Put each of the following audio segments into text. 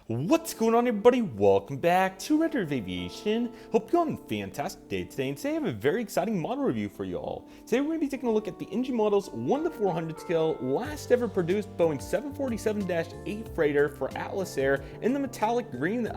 What's going on, everybody? Welcome back to Redriveraviation. Hope you're on a fantastic day today, and today I have a very exciting model review for you all. Today we're going to be taking a look at the NG models 1 to 400 scale, last ever produced Boeing 747-8 freighter for Atlas Air in the metallic green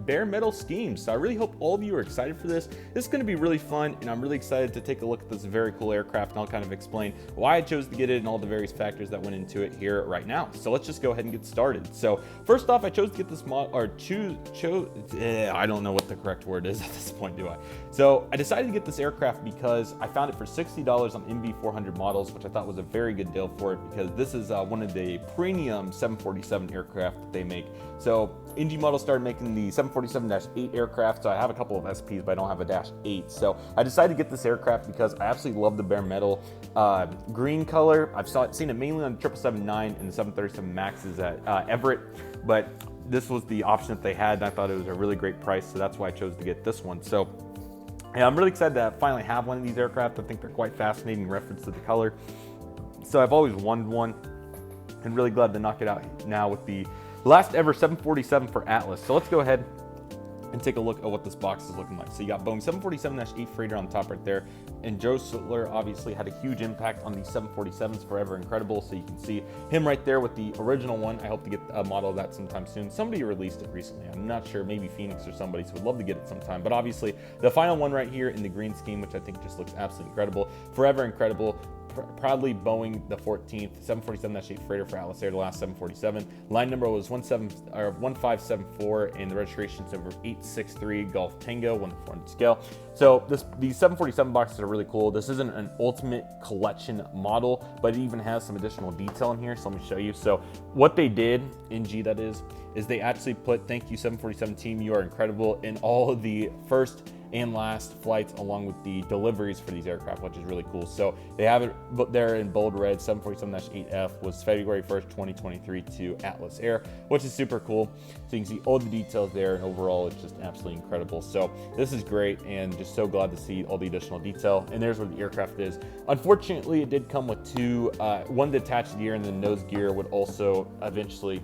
bare metal scheme. So I really hope all of you are excited for this. This is going to be really fun, and I'm really excited to take a look at this very cool aircraft, and I'll kind of explain why I chose to get it and all the various factors that went into it here right now. So let's just go ahead and get started. So first off, I chose to get this model, or I don't know what the correct word is at this point, do I? So I decided to get this aircraft because I found it for $60 on MV400 models, which I thought was a very good deal for it because this is one of the premium 747 aircraft that they make. So NG Models started making the 747-8 aircraft, so I have a couple of SPs, but I don't have a -8. So I decided to get this aircraft because I absolutely love the bare metal green color. I've seen it mainly on the 777-9 and the 737 Maxes at Everett, but this was the option that they had, and I thought it was a really great price, so that's why I chose to get this one. So yeah, I'm really excited to finally have one of these aircraft. I think they're quite fascinating in reference to the color. So I've always wanted one, and really glad to knock it out now with the last ever 747 for Atlas. So let's go ahead and take a look at what this box is looking like. So you got Boeing 747-8 freighter on top right there, and Joe Sutler obviously had a huge impact on these 747s, forever incredible. So you can see him right there with the original one. I hope to get a model of that sometime soon. Somebody released it recently, I'm not sure, maybe Phoenix or somebody, so would love to get it sometime. But obviously the final one right here in the green scheme, which I think just looks absolutely incredible, forever incredible. Proudly Boeing the 14th 747-8 freighter for Atlas Air, the last 747. Line number was 1574, and the registration is over 863 Golf Tango 1 to 400 scale. So these 747 boxes are really cool. This isn't an ultimate collection model, but it even has some additional detail in here. So let me show you. So what they did, NG that is they actually put "Thank you 747 team, you are incredible" in all of the first and last flights, along with the deliveries for these aircraft, which is really cool. So they have it there in bold red. 747-8F was February 1st, 2023 to Atlas Air, which is super cool. So you can see all the details there, and overall it's just absolutely incredible. So this is great, and just so glad to see all the additional detail. And there's where the aircraft is. Unfortunately, it did come with two, one detached gear, and the nose gear would also eventually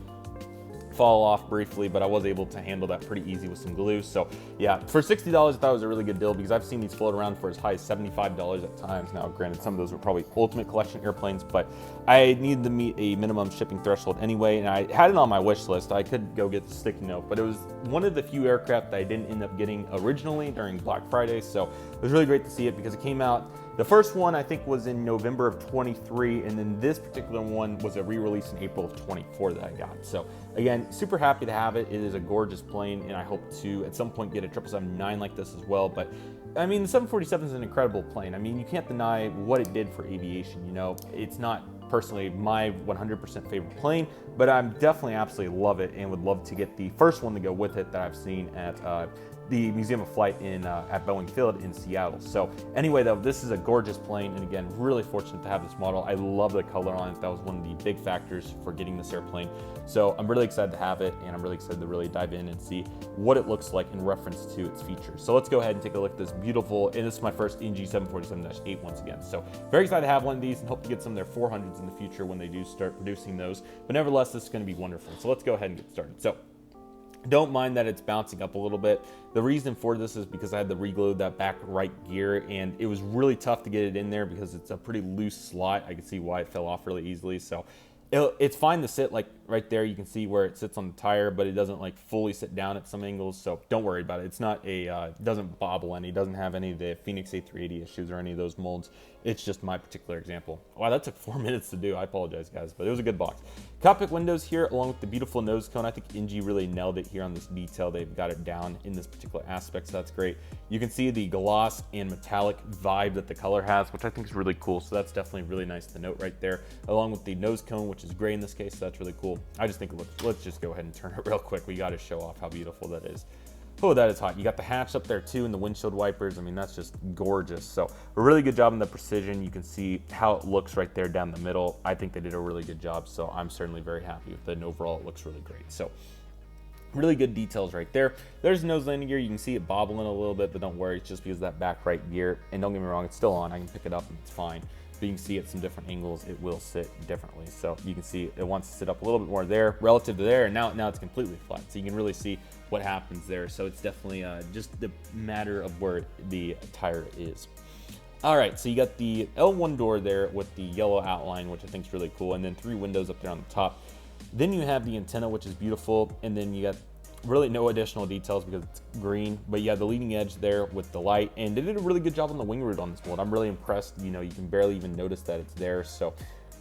fall off briefly, but I was able to handle that pretty easy with some glue. So yeah, for $60, I thought it was a really good deal because I've seen these float around for as high as $75 at times. Now, granted, some of those were probably ultimate collection airplanes, but I needed to meet a minimum shipping threshold anyway, and I had it on my wish list. I could go get the sticky note, but it was one of the few aircraft that I didn't end up getting originally during Black Friday. So it was really great to see it because it came out. The first one I think was in November of 23, and then this particular one was a re-release in April of 24 that I got. So again, super happy to have it. It is a gorgeous plane, and I hope to at some point get a 777-9 like this as well. But I mean, the 747 is an incredible plane. I mean, you can't deny what it did for aviation. You know, it's not personally my 100% favorite plane, but I'm definitely absolutely love it, and would love to get the first one to go with it that I've seen at the Museum of Flight at Boeing Field in Seattle. So anyway, though, this is a gorgeous plane, and again, really fortunate to have this model. I love the color on it. That was one of the big factors for getting this airplane. So I'm really excited to have it, and I'm really excited to really dive in and see what it looks like in reference to its features. So let's go ahead and take a look at this beautiful, and this is my first NG 747-8 once again. So very excited to have one of these, and hope to get some of their 400s in the future when they do start producing those. But nevertheless, this is going to be wonderful. So let's go ahead and get started. So don't mind that it's bouncing up a little bit. The reason for this is because I had to reglue that back right gear, and it was really tough to get it in there because it's a pretty loose slot. I can see why it fell off really easily. So it's fine to sit like right there. You can see where it sits on the tire, but it doesn't like fully sit down at some angles. So don't worry about it. It's not a, it doesn't bobble any. It doesn't have any of the Phoenix A380 issues or any of those molds. It's just my particular example. Wow, that took 4 minutes to do. I apologize, guys, but it was a good box. Cockpit windows here, along with the beautiful nose cone. I think NG really nailed it here on this detail. They've got it down in this particular aspect, so that's great. You can see the gloss and metallic vibe that the color has, which I think is really cool. So that's definitely really nice to note right there, along with the nose cone, which is gray in this case, so that's really cool. I just think it looks, let's just go ahead and turn it real quick. We got to show off how beautiful that is. Oh, that is hot. You got the hatch up there too, and the windshield wipers. I mean, that's just gorgeous. So a really good job on the precision. You can see how it looks right there down the middle. I think they did a really good job, so I'm certainly very happy with it, and overall it looks really great. So really good details right there. There's the nose landing gear. You can see it bobbling a little bit, but don't worry, it's just because of that back right gear. And don't get me wrong, it's still on. I can pick it up and it's fine. but you can see at some different angles it will sit differently. So you can see it wants to sit up a little bit more there relative to there, and now it's completely flat. So you can really see what happens there. So it's definitely just the matter of where the tire is. All right, so you got the L1 door there with the yellow outline, which I think is really cool, and then 3 windows up there on the top. Then you have the antenna, which is beautiful, and then you got really no additional details because it's green, but you have the leading edge there with the light, and they did a really good job on the wing root on this mold. I'm really impressed. You know, you can barely even notice that it's there, so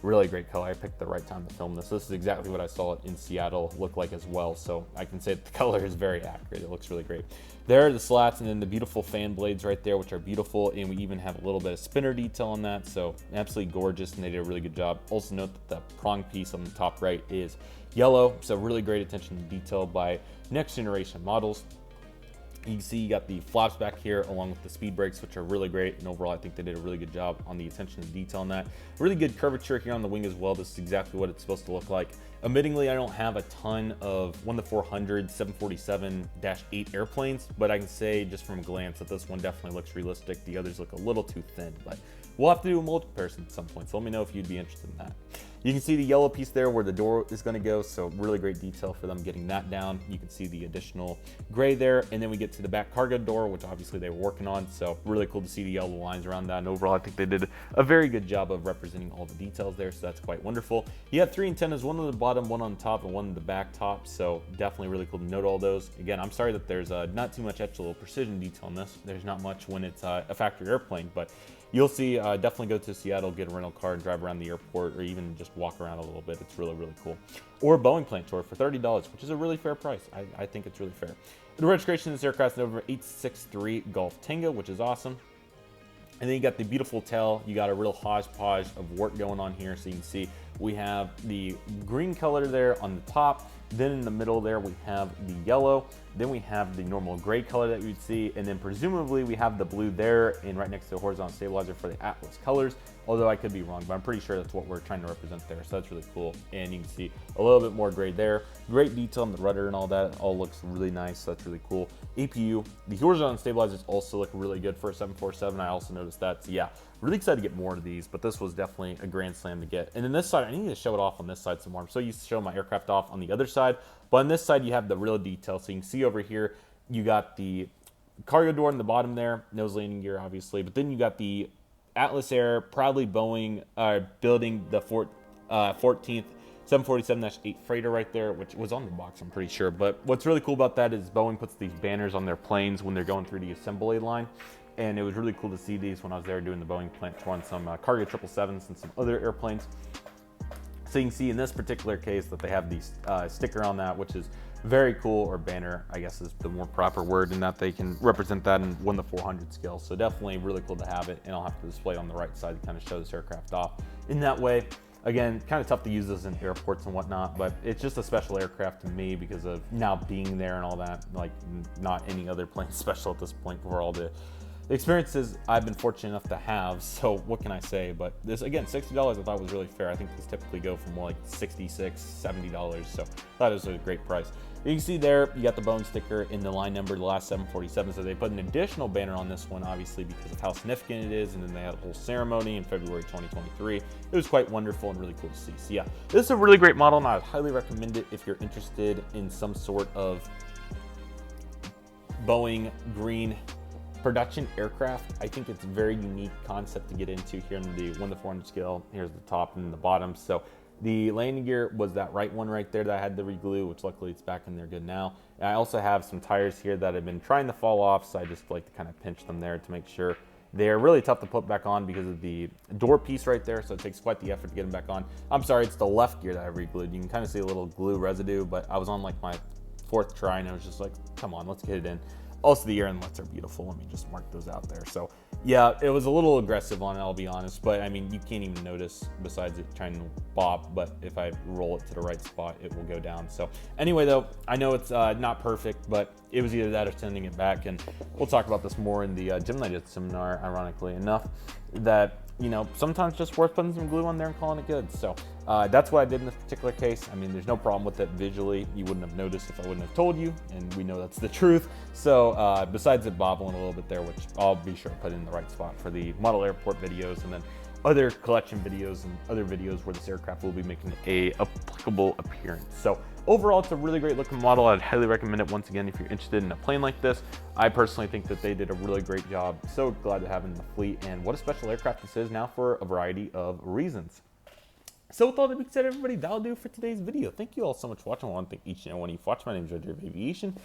really great color. I picked the right time to film this. This is exactly what I saw it in Seattle look like as well, so I can say that the color is very accurate. It looks really great. There are the slats, and then the beautiful fan blades right there, which are beautiful, and we even have a little bit of spinner detail on that, so absolutely gorgeous, and they did a really good job. Also note that the prong piece on the top right is yellow, so really great attention to detail by next generation models. You can see you got the flaps back here along with the speed brakes, which are really great, and overall I think they did a really good job on the attention to detail on that. Really good curvature here on the wing as well. This is exactly what it's supposed to look like. Admittingly, I don't have a ton of 1-400 747-8 airplanes, but I can say just from a glance that this one definitely looks realistic. The others look a little too thin, but we'll have to do a mold comparison at some point, so let me know if you'd be interested in that. You can see the yellow piece there where the door is going to go, so really great detail for them getting that down. You can see the additional gray there, and then we get to the back cargo door, which obviously they were working on, so really cool to see the yellow lines around that, and overall I think they did a very good job of representing all the details there, so that's quite wonderful. You have 3 antennas, one on the bottom, one on top, and one on the back top, so definitely really cool to note all those. Again, I'm sorry that there's not too much extra precision detail on this. There's not much when it's a factory airplane, but you'll see, definitely go to Seattle, get a rental car, and drive around the airport, or even just walk around a little bit. It's really, really cool. Or a Boeing plant tour for $30, which is a really fair price. I think it's really fair. The registration of this aircraft is November 863 Golf Tango, which is awesome. And then you got the beautiful tail. You got a real hodgepodge of work going on here. So you can see we have the green color there on the top. Then in the middle there, we have the yellow. Then we have the normal gray color that you'd see. And then presumably we have the blue there and right next to the horizontal stabilizer for the Atlas colors. Although I could be wrong, but I'm pretty sure that's what we're trying to represent there. So that's really cool. And you can see a little bit more gray there. Great detail on the rudder and all that. It all looks really nice. So that's really cool. APU, the horizontal stabilizers also look really good for a 747. I also noticed that. So yeah, really excited to get more of these, but this was definitely a grand slam to get. And then this side, I need to show it off on this side some more. I'm so used to showing my aircraft off on the other side, but on this side, you have the real detail. So you can see over here, you got the cargo door in the bottom there, nose landing gear, obviously, but then you got the Atlas Air, proudly Boeing, building the 14th 747-8 freighter right there, which was on the box, I'm pretty sure. But what's really cool about that is Boeing puts these banners on their planes when they're going through the assembly line. And it was really cool to see these when I was there doing the Boeing plant tour on some cargo 777s and some other airplanes. So you can see in this particular case that they have the sticker on that, which is very cool, or banner, I guess is the more proper word, in that they can represent that in 1-400 scale. So definitely really cool to have it, and I'll have to display it on the right side to kind of show this aircraft off in that way. Again, kind of tough to use this in airports and whatnot, but it's just a special aircraft to me because of now being there and all that. Like, not any other plane special at this point for all the experiences I've been fortunate enough to have. So what can I say? But this, again, $60 I thought was really fair. I think these typically go for more like $66, $70. So I thought it was a great price. You can see there, you got the Boeing sticker in the line number, the last 747. So they put an additional banner on this one, obviously, because of how significant it is. And then they had a whole ceremony in February 2023. It was quite wonderful and really cool to see. So yeah, this is a really great model, and I would highly recommend it if you're interested in some sort of Boeing green production aircraft. I think it's a very unique concept to get into here in the 1-400 scale. Here's the top and the bottom. So the landing gear was that right one right there that I had to reglue, which luckily it's back in there good now. And I also have some tires here that have been trying to fall off, so I just like to kind of pinch them there to make sure. They're really tough to put back on because of the door piece right there, so it takes quite the effort to get them back on. I'm sorry, it's the left gear that I re-glued. You can kind of see a little glue residue, but I was on like my 4th try and I was just like, come on, let's get it in. Also, the air inlets are beautiful. Let me just mark those out there. So yeah, it was a little aggressive on it, I'll be honest, but I mean, you can't even notice besides it trying to bop, but if I roll it to the right spot, it will go down. So anyway, though, I know it's not perfect, but it was either that or sending it back. And we'll talk about this more in the Gemini seminar, ironically enough, that, you know, sometimes just worth putting some glue on there and calling it good. So that's what I did in this particular case. I mean, there's no problem with it visually. You wouldn't have noticed if I wouldn't have told you, and we know that's the truth. So besides it bobbling a little bit there, which I'll be sure to put in the right spot for the model airport videos, and then other collection videos and other videos where this aircraft will be making a applicable appearance. So overall, it's a really great looking model. I'd highly recommend it once again if you're interested in a plane like this. I personally think that they did a really great job. So glad to have it in the fleet, and what a special aircraft this is now for a variety of reasons. So with all that being said, everybody, that'll do it for today's video. Thank you all so much for watching. I want to thank each and every one of you for watching. My name is Redriveraviation.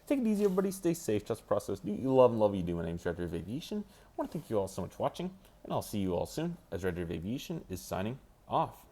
Take it easy, everybody. Stay safe. Trust the process. Do what you love and love what you do. My name is Redriveraviation. I want to thank you all so much for watching, and I'll see you all soon as Redriveraviation is signing off.